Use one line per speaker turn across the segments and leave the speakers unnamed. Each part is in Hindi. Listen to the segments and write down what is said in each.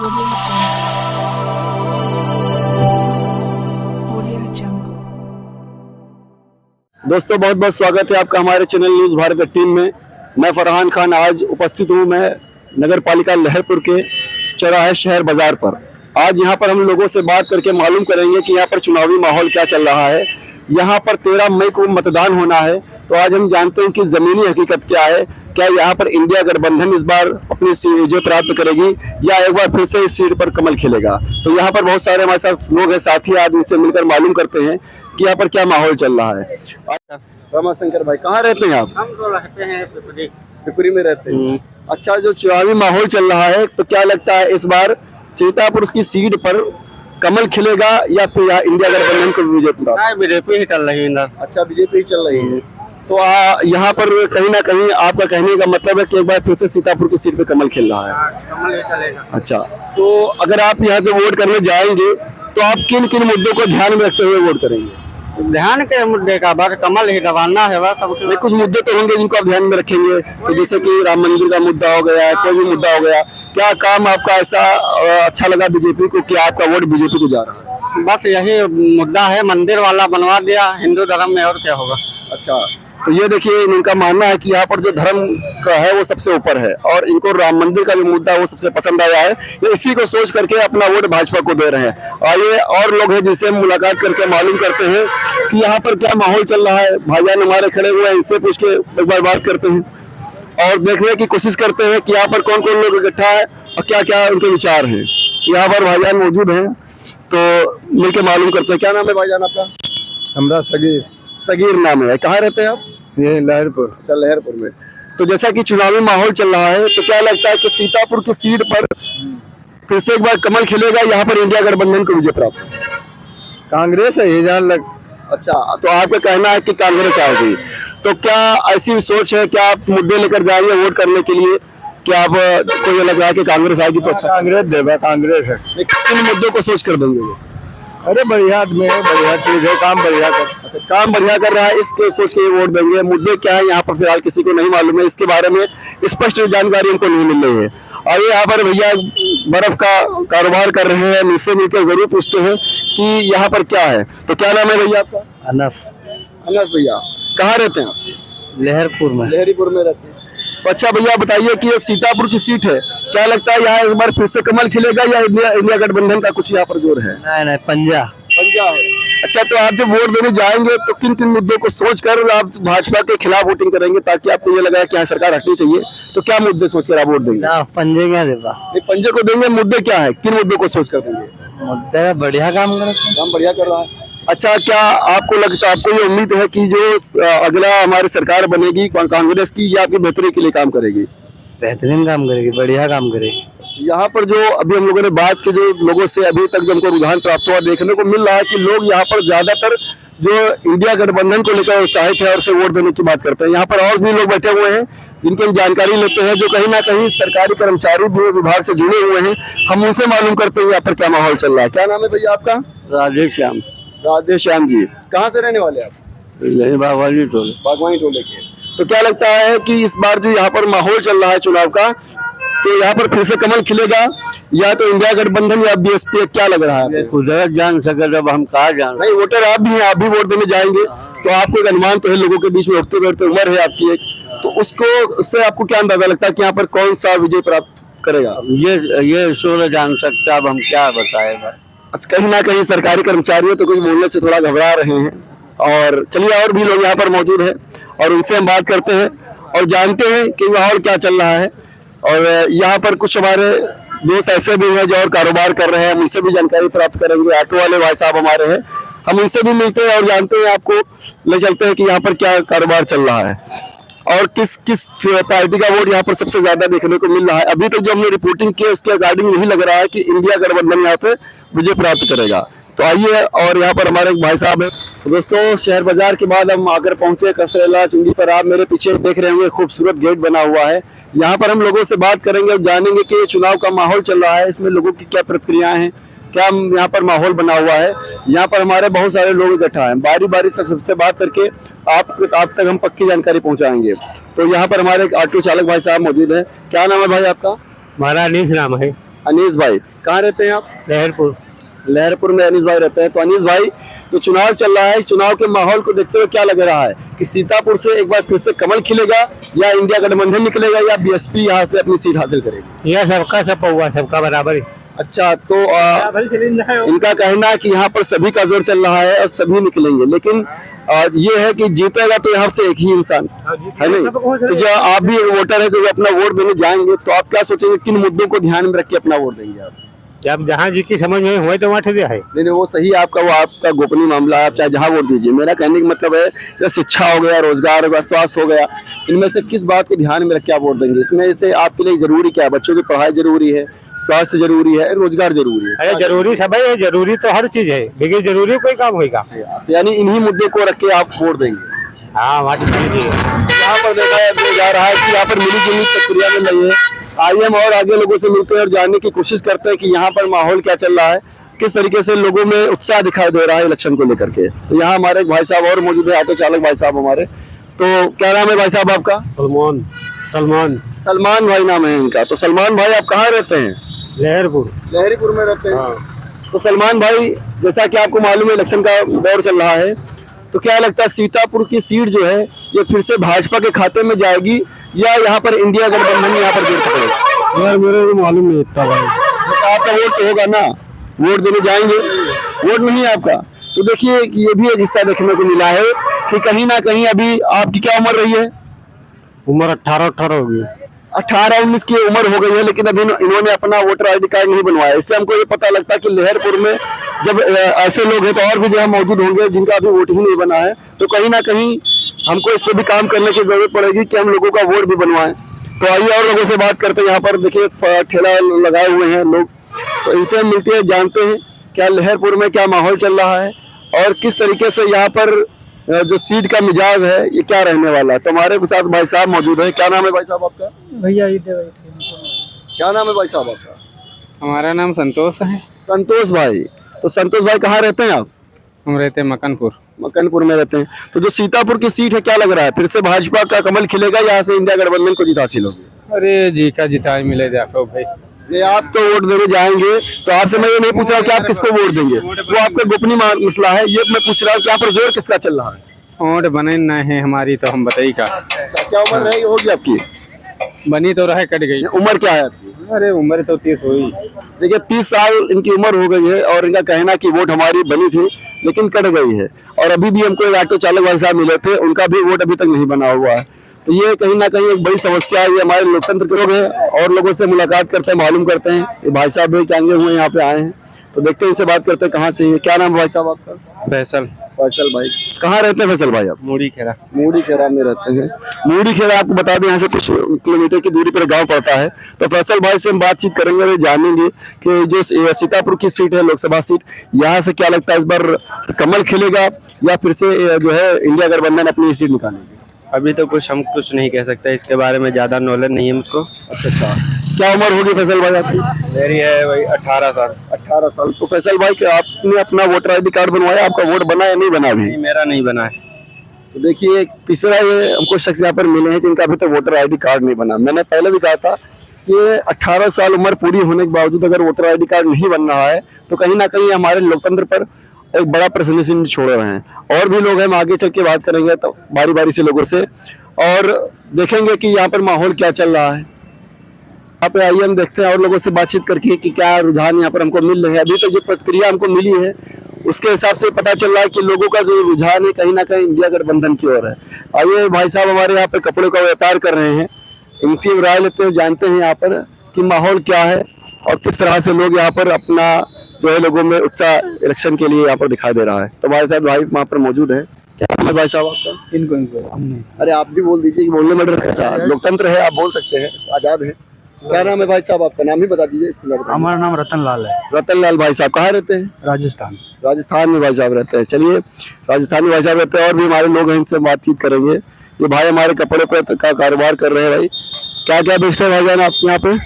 दोस्तों बहुत बहुत स्वागत है आपका हमारे चैनल न्यूज़ भारत टीम में। मैं फरहान खान आज उपस्थित हूँ मैं नगर पालिका लहरपुर के चौराहे शहर बाजार पर। आज यहाँ पर हम लोगों से बात करके मालूम करेंगे कि यहाँ पर चुनावी माहौल क्या चल रहा है। यहाँ पर 13 मई को मतदान होना है, तो आज हम जानते हैं कि ज़मीनी हकीकत क्या है। क्या यहाँ पर इंडिया गठबंधन इस बार अपनी विजय प्राप्त करेगी या एक बार फिर से इस सीट पर कमल खिलेगा। तो यहाँ पर बहुत सारे हमारे साथ लोग हैं साथी, आज उनसे मिलकर मालूम करते हैं कि यहाँ पर क्या माहौल चल रहा है। रमाशंकर भाई, कहाँ रहते हैं आप?
हम तो रहते हैं
पिपरी में रहते हैं। अच्छा, जो चुनावी माहौल चल रहा है तो क्या लगता है इस बार सीतापुर की सीट पर कमल खिलेगा या फिर इंडिया गठबंधन को विजय प्राप्त?
बीजेपी ही चल रही है।
अच्छा, बीजेपी ही चल रही है। तो यहाँ पर कहीं ना कहीं आपका कहने का मतलब है कि एक बार फिर से सीतापुर की सीट पे कमल खिल रहा है।
कमल ही चलेगा।
अच्छा, तो अगर आप यहाँ से वोट करने जाएंगे तो आप किन किन मुद्दों को ध्यान में रखते हुए वोट करेंगे?
ध्यान के मुद्दे का बस कमल ही दबाना है।
नहीं, कुछ मुद्दे तो होंगे जिनको आप ध्यान में रखेंगे, तो जैसे कि राम मंदिर का मुद्दा हो गया, कोई भी मुद्दा हो गया। क्या काम आपका ऐसा अच्छा लगा बीजेपी को कि आपका वोट बीजेपी को जा रहा है?
बस यही मुद्दा है, मंदिर वाला बनवा दिया हिंदू धर्म में, और क्या होगा।
अच्छा, तो ये देखिए इनका मानना है कि यहाँ पर जो धर्म का है वो सबसे ऊपर है और इनको राम मंदिर का जो मुद्दा है वो सबसे पसंद आया है। ये इसी को सोच करके अपना वोट भाजपा को दे रहे हैं। और ये और लोग हैं जिनसे हम मुलाकात करके मालूम करते हैं कि यहाँ पर क्या माहौल चल रहा है। भाईजान हमारे खड़े हुए हैं, इनसे पूछ के एक बार बात करते हैं और देखने की कोशिश करते हैं कि यहाँ पर कौन कौन लोग इकट्ठा है और क्या क्या उनके विचार हैं। यहाँ पर भाईजान मौजूद हैं, तो मिलकर मालूम करते हैं। क्या नाम है भाईजान आपका?
हमरा
सगीर नाम है। कहाँ रहते हैं आप?
ये लहरपुर।
अच्छा, लहरपुर में। तो जैसा कि चुनावी माहौल चल रहा है तो क्या लगता है कि सीतापुर की सीट पर फिर से एक बार कमल खिलेगा, यहाँ पर इंडिया गठबंधन को विजय प्राप्त?
कांग्रेस है ये जान लग।
अच्छा, तो आपका कहना है कि कांग्रेस आएगी। तो क्या ऐसी सोच है, क्या आप मुद्दे लेकर जाएंगे वोट करने के लिए? क्या आप को ये लग रहा है कि कांग्रेस आएगी? तो अच्छा,
कांग्रेस देगा, कांग्रेस है।
किन मुद्दों को सोच कर देंगे?
अरे बढ़िया में बढ़िया चीज है, काम बढ़िया कर।
अच्छा, काम बढ़िया कर रहा है, इसके सोच के वोट देंगे। मुद्दे क्या है यहाँ पर फिलहाल किसी को नहीं मालूम है, इसके बारे में स्पष्ट जानकारी उनको नहीं मिल रही है। और ये यहाँ पर भैया बर्फ का कारोबार कर रहे हैं, मुझसे मिलकर जरूर पूछते हैं कि यहाँ पर क्या है। तो क्या नाम है भैया आपका?
अनस।
अनस भैया, कहाँ रहते हैं आप?
लहरपुर में।
लहरीपुर में रहते हैं। तो अच्छा भैया बताइए कि सीतापुर की सीट है, क्या लगता है यहाँ एक बार फिर से कमल खिलेगा या इंडिया गठबंधन का कुछ यहाँ पर जोर है?
नहीं, पंजा
है। अच्छा, तो आप जब वोट देने जाएंगे तो किन किन मुद्दों को सोचकर आप भाजपा के खिलाफ वोटिंग करेंगे ताकि आपको ये लगा कि यहाँ सरकार हटनी चाहिए? तो क्या मुद्दे सोचकर आप वोट देंगे?
पंजे क्या देगा?
नहीं, पंजे को देंगे। मुद्दे क्या है, किन मुद्दों को सोचकर देंगे?
मुद्दे बढ़िया काम कर,
काम बढ़िया कर रहा है। अच्छा, क्या आपको लगता है, आपको ये उम्मीद है कि जो अगला हमारी सरकार बनेगी कांग्रेस की, या आपकी बेहतरी के लिए काम करेगी?
बेहतरीन काम करेगी, बढ़िया काम करेगी।
यहाँ पर जो अभी हम लोगों ने बात की, जो लोगों से अभी तक जो हमको रुझान प्राप्त हुआ देखने को मिल रहा है कि लोग यहाँ पर ज्यादातर जो इंडिया गठबंधन को लेकर उत्साहित है और से वोट देने की बात करते हैं। यहाँ पर और भी लोग बैठे हुए हैं जिनकी हम जानकारी लेते हैं, जो कहीं ना कहीं सरकारी कर्मचारी विभाग से जुड़े हुए हैं। हम उनसे मालूम करते हैं यहाँ पर क्या माहौल चल रहा है। क्या नाम है भैया आपका?
राधेश्याम।
राधेश्याम जी, कहाँ से रहने वाले आप?
बागवानी टोले।
बागवानी टोले के। तो क्या लगता है कि इस बार जो यहाँ पर माहौल चल रहा है चुनाव का, तो यहाँ पर फिर से कमल खिलेगा या तो इंडिया गठबंधन या बीएसपी? क्या लग रहा है?
कुदरत जान सके, जब हम कहा जान।
नहीं, वोटर आप भी हैं, आप भी वोट देने जाएंगे, तो आपको एक अनुमान तो है, लोगों के बीच में उठते बैठते उम्र है आपकी एक, तो उससे आपको क्या अंदाजा लगता है कि यहाँ पर कौन सा विजय प्राप्त करेगा?
ये ईश्वर जान सकता, अब हम क्या बताए।
अच्छा, कहीं ना कहीं सरकारी कर्मचारियों तो कुछ बोलने से थोड़ा घबरा रहे हैं। और चलिए, और भी लोग यहाँ पर मौजूद हैं और उनसे हम बात करते हैं और जानते हैं कि माहौल क्या चल रहा है। और यहाँ पर कुछ हमारे दोस्त ऐसे भी हैं जो और कारोबार कर रहे हैं, हम उनसे भी जानकारी प्राप्त करेंगे। ऑटो वाले भाई साहब हमारे हैं, हम उनसे भी मिलते हैं और जानते हैं, आपको ले चलते हैं कि यहाँ पर क्या कारोबार चल रहा है और किस किस पार्टी का वोट यहाँ पर सबसे ज्यादा देखने को मिल रहा है। अभी तक जो हमने रिपोर्टिंग की है उसके अकॉर्डिंग यही लग रहा है कि इंडिया गठबंधन यहाँ पे विजय प्राप्त करेगा। तो आइए, और यहाँ पर हमारे एक भाई साहब है। तो दोस्तों, शहर बाजार के बाद हम आकर पहुंचे कसरेला चुंगी पर। आप मेरे पीछे देख रहे होंगे खूबसूरत गेट बना हुआ है। यहाँ पर हम लोगों से बात करेंगे और जानेंगे कि चुनाव का माहौल चल रहा है, इसमें लोगों की क्या प्रतिक्रियाएं हैं, क्या यहाँ पर माहौल बना हुआ है। यहाँ पर हमारे बहुत सारे लोग इकट्ठा हैं, बारी बारी सबसे बात करके आप तक हम पक्की जानकारी पहुँचाएंगे। तो यहाँ पर हमारे एक ऑटो चालक भाई साहब मौजूद है। क्या नाम है भाई आपका?
हमारा अनीस नाम है।
अनीस भाई कहाँ रहते हैं आप?
लहरपुर।
लहरपुर में अनीस भाई रहते हैं। तो अनीस भाई, तो चुनाव चल रहा है, इस चुनाव के माहौल को देखते हुए क्या लग रहा है कि सीतापुर से एक बार फिर से कमल खिलेगा या इंडिया गठबंधन निकलेगा या बीएसपी यहाँ से अपनी सीट हासिल करेगी?
यह सबका सब हुआ, सबका बराबर ही।
अच्छा, तो इनका कहना है कि यहाँ पर सभी का जोर चल रहा है और सभी निकलेंगे, लेकिन ये है कि जीतेगा तो यहाँ से एक ही इंसान है नहीं। तो जो आप भी वोटर है जो अपना वोट देने जाएंगे तो आप क्या सोचेंगे, किन मुद्दों को ध्यान में रख के अपना वोट देंगे आप?
जब जहाँ जिसकी समझ में हुए तो वहाँ ठहरे है।
नहीं, वो सही है आपका, वो आपका गोपनीय मामला है, आप चाहे जहाँ वोट दीजिए। मेरा कहने का मतलब है जैसे शिक्षा हो गया, रोजगार हो गया, स्वास्थ्य हो गया, इनमें से किस बात को ध्यान में रख के आप वोट देंगे? इसमें से आपके लिए जरूरी क्या है? बच्चों की पढ़ाई जरूरी है, स्वास्थ्य जरूरी है, रोजगार जरूरी है?
अरे जरूरी सब है, जरूरी तो हर चीज है, लेकिन जरूरी कोई काम होगा।
यानी इन्हीं मुद्दे को रख के आप वोट देंगे?
हाँ,
यहाँ पर देखा जा रहा है कि यहाँ पर मिली जुली प्रक्रिया में नहीं है। आइए हम और आगे लोगों से मिलते हैं और जानने की कोशिश करते हैं कि यहाँ पर माहौल क्या चल रहा है, किस तरीके से लोगों में उत्साह दिखाई दे रहा है इलेक्शन को लेकर के। तो यहाँ हमारे एक भाई साहब और मौजूद है, ऑटो चालक भाई साहब हमारे। तो क्या नाम है भाई साहब आपका?
सलमान। सलमान
सलमान भाई नाम है इनका। तो सलमान भाई आप कहाँ रहते हैं?
लहरपुर।
लहरीपुर में रहते हैं।
हाँ।
तो सलमान भाई, जैसा कि आपको मालूम है इलेक्शन का दौर चल रहा है, तो क्या लगता है सीतापुर की सीट जो है ये फिर से भाजपा के खाते में जाएगी या यहाँ पर इंडिया गठबंधन यहाँ पर जोर पकड़ेगा?
यार मेरे को मालूम नहीं इतना भाई।
तो आपका वोट तो होगा ना, वोट देने जाएंगे? वोट नहीं है आपका? तो देखिए कि ये भी एक हिस्सा देखने को मिला है कि कहीं ना कहीं अभी आपकी क्या उम्र रही है?
उम्र 18 होगी।
18-19 की उम्र हो गई है, लेकिन अभी इन्होंने अपना वोटर आईडी कार्ड नहीं बनवाया। इससे हमको ये पता लगता है कि लहरपुर में जब ऐसे लोग हैं तो और भी जो है मौजूद होंगे जिनका अभी वोट ही नहीं बना है। तो कहीं ना कहीं हमको इस पर भी काम करने की जरूरत पड़ेगी कि हम लोगों का वोट भी बनवाएं। तो आइए और लोगों से बात करते हैं। यहाँ पर देखिए ठेला लगाए हुए हैं लोग, तो इनसे हम मिलते हैं, जानते हैं क्या लहरपुर में क्या माहौल चल रहा है और किस तरीके से यहाँ पर जो सीट का मिजाज है ये क्या रहने वाला है। तो हमारे साथ भाई साहब मौजूद है। क्या नाम है भाई साहब आपका?
भैया
क्या नाम है भाई साहब आपका?
हमारा नाम संतोष है।
संतोष भाई। तो संतोष भाई कहाँ रहते हैं आप?
हम रहते हैं मकनपुर।
मकनपुर में रहते हैं। तो जो सीतापुर की सीट है क्या लग रहा है, फिर से भाजपा का कमल खिलेगा, यहाँ से इंडिया गठबंधन को जीत हासिल होगी?
अरे जी का जिताई मिले देखो भाई।
ये आप तो वोट देने जाएंगे, तो आपसे मैं ये नहीं पूछ रहा हूँ कि आप किसको वोट देंगे, वो आपका गोपनीय मसला है। ये मैं पूछ रहा हूँ कि यहाँ पर जोर किसका चल रहा है?
वोट बने न है हमारी, तो हम बताइए का।
क्या उम्र रहेगी होगी आपकी?
बनी तो रहे कट गई।
उम्र क्या है आपकी?
अरे उम्र तो 30 हुई।
देखिए 30 साल इनकी उम्र हो गई है और इनका कहना कि वोट हमारी बनी थी लेकिन कट गई है। और अभी भी हमको एक ऑटो चालक भाई साहब मिले थे, उनका भी वोट अभी तक नहीं बना हुआ है। तो ये कहीं ना कहीं एक बड़ी समस्या है। ये हमारे लोकतंत्र के लोग हैं और लोगों से मुलाकात करते हैं, मालूम करते हैं। ये भाई साहब भी टांगे हुए यहाँ पे आए हैं, तो देखते हैं, इनसे बात करते हैं कहाँ से। क्या नाम है भाई साहब आपका?
फैसल।
फैसल भाई। कहाँ रहते हैं फैसल भाई आप?
मूड़ी खेरा।
मूड़ी खेरा में रहते हैं। मूड़ी खेरा आपको बता दें यहाँ से कुछ किलोमीटर की दूरी पर गांव पड़ता है। तो फैसल भाई से हम बातचीत करेंगे और जानेंगे कि जो सीतापुर की सीट है, लोकसभा सीट, यहाँ से क्या लगता है इस बार कमल खिलेगा या फिर से जो है इंडिया गठबंधन अपनी सीट निकालेगी?
अभी तो हम कुछ नहीं कह सकते, इसके बारे में ज्यादा नॉलेज नहीं है मुझको।
अच्छा, क्या उम्र होगी फैसल भाई आपकी?
मेरी है वही 18 साल।
18 साल। तो फैसल भाई आपने अपना वोटर आईडी कार्ड बनवाया, आपका वोट बना या नहीं बना अभी?
मेरा नहीं बना है।
तो देखिए तीसरा ये हमको शख्स यहाँ पर मिले हैं जिनका अभी तक वोटर आईडी कार्ड नहीं बना। मैंने पहले भी कहा था कि 18 साल उम्र पूरी होने के बावजूद अगर वोटर आईडी कार्ड नहीं बन रहा है तो कहीं ना कहीं हमारे लोकतंत्र पर एक बड़ा प्रश्न चिन्ह छोड़ रहे हैं। और भी लोग हैं, हम आगे चल के बात करेंगे तो बारी बारी से लोगों से और देखेंगे कि यहाँ पर माहौल क्या चल रहा है। यहाँ पे आइए हम देखते हैं और लोगों से बातचीत करके कि क्या रुझान यहाँ पर हमको मिल रहे हैं। अभी तक जो प्रतिक्रिया हमको मिली है उसके हिसाब से पता चल रहा है कि लोगों का जो रुझान है कहीं ना कहीं इंडिया गठबंधन की ओर है। आइए भाई साहब हमारे यहाँ पे कपड़े का व्यापार कर रहे हैं, इनसे राय लेते हैं, जानते हैं यहाँ पर कि माहौल क्या है और किस तरह से लोग यहाँ पर अपना जो है लोगों में उत्साह इलेक्शन के लिए यहाँ पर दिखाई दे रहा है। तो हमारे साथ भाई वहाँ पर मौजूद है। क्या नाम है भाई साहब आपका?
इनको
अरे आप भी बोल दीजिए कि बोलने में डर कैसा? लोकतंत्र है, आप बोल सकते हैं, आजाद है। क्या नाम है भाई साहब आपका? नाम ही बता दीजिए।
हमारा नाम रतन लाल है।
रतन लाल भाई साहब कहाँ रहते हैं?
राजस्थान।
राजस्थान में भाई साहब रहते हैं। चलिए राजस्थान में भाई साहब रहते हैं और भी हमारे लोग हैं, इनसे बातचीत करेंगे। ये भाई हमारे कपड़े पे का कारोबार कर रहे हैं। भाई क्या क्या बेचते हैं भाईजान आप यहाँ पे?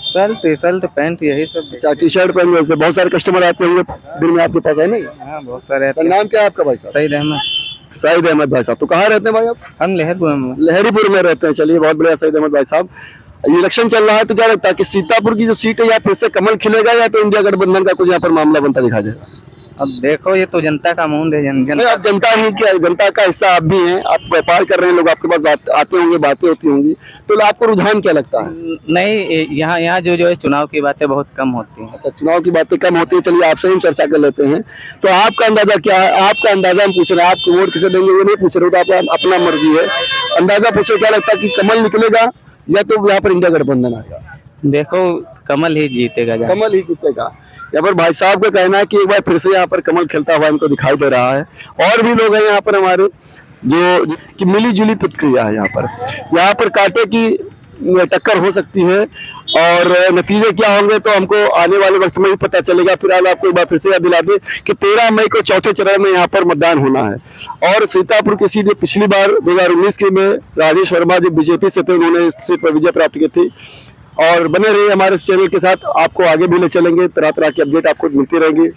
शर्ट टी शर्ट पैंट यही सब।
अच्छा, टी शर्ट पैंट बेचते हैं। बहुत सारे कस्टमर आते होंगे दिन में आपके पास, है नहीं?
हाँ बहुत सारे।
तो नाम क्या है आपका भाई साहब?
सईद अहमद।
सईद अहमद भाई साहब। तो कहाँ रहते हैं भाई आप?
हम लहरपुर में।
लहरीपुर में रहते हैं। चलिए बहुत बढ़िया सईद अहमद भाई साहब। इलेक्शन चल रहा है, तो क्या लगता है कि सीतापुर की जो सीट है, या फिर से कमल खिलेगा, या तो इंडिया गठबंधन का कुछ यहाँ पर मामला बनता दिखा जाएगा?
अब देखो, ये तो जनता का मूड है।
नहीं, आप जनता ही क्या, जनता का हिस्सा आप भी हैं, आप व्यापार कर रहे हैं, लोग आपके पास आते होंगे, बातें होती होंगी, तो आपको रुझान क्या लगता है?
नहीं, यहाँ जो है चुनाव की बातें बहुत कम होती हैं।
अच्छा, चुनाव की बातें कम होती है। चलिए आपसे ही चर्चा कर लेते हैं। तो आपका अंदाजा क्या है? आपका अंदाजा हम पूछ रहे हैं, आप वोट किसे देंगे ये नहीं पूछ रहे हो, तो आपका अपना मर्जी है, अंदाजा पूछो, क्या लगता है कि कमल निकलेगा या तो यहाँ पर इंडिया गठबंधन आएगा?
देखो, कमल ही जीतेगा।
कमल ही जीतेगा। यहाँ पर भाई साहब का कहना है कि एक बार फिर से यहाँ पर कमल खिलता हुआ इनको दिखाई दे रहा है। और भी लोग हैं यहाँ पर हमारे जो कि मिली जुली प्रतिक्रिया है। यहाँ पर कांटे की टक्कर हो सकती है, और नतीजे क्या होंगे तो हमको आने वाले वक्त में ही पता चलेगा। फिलहाल आपको एक बार फिर से याद दिला दें कि 13 मई को चौथे चरण में यहाँ पर मतदान होना है। और सीतापुर की सीट पिछली बार 2019 की में राजेश वर्मा जो बीजेपी से थे, उन्होंने इस सीट पर विजय प्राप्त की थी। और बने रहिए हमारे चैनल के साथ, आपको आगे भी ले चलेंगे, तरह तरह की अपडेट आपको मिलती रहेंगी।